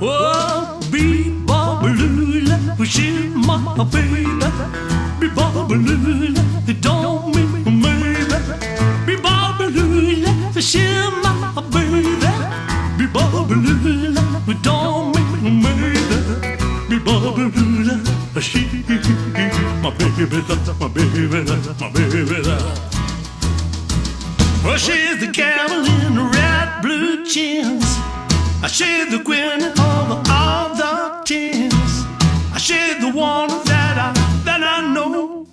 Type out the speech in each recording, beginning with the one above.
Oh, Be-Bop-A-Lula, she's my baby. Be-Bop-A-Lula, don't make me maybe. Be-Bop-A-Lula, she's my baby. Be-Bop-A-Lula, don't make me maybe. Be-Bop-A-Lula, she's my baby, my baby, my baby. Well, she's the camel in the red blue jeans. She's the queen of all the teens. She's the one that I know.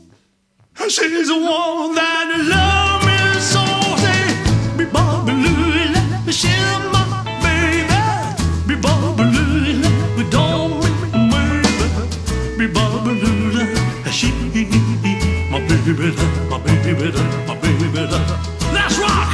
She's the one that love me so. Say, Be-Bop-A-Lula, she's my baby. Be-Bop-A-Lula, don't make me maybe. Be-Bop-A-Lula, she my baby, my baby, my baby. Let's rock!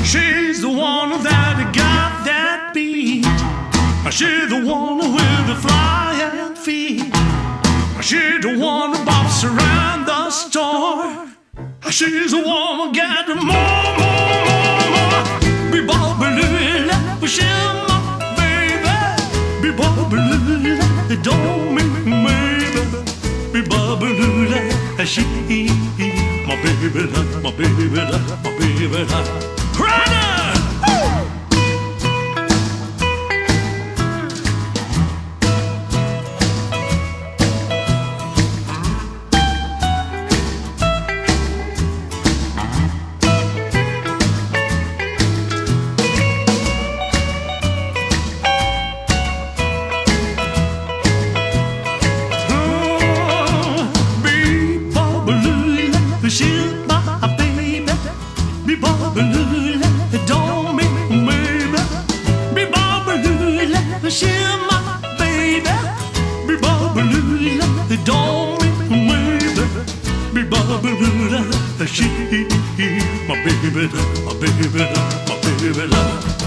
She's the one that got that beat. She's the one with the flying feet. She's the one who bops around the store. She's the one who got more. Be-Bop-A-Lula, she's my baby. Be-Bop-A-Lula, don't make me maybe. Be-Bop-A-Lula, she my baby, my baby, my baby. Right now! Be-Bop-A-Lula, she's my baby. Be-Bop-A-Lula, don't make me maybe. Be-Bop-A-Lula, she's my baby. Be-Bop-A-Lula, don't make me maybe. Be-Bop-A-Lula, she my baby, my baby, my baby.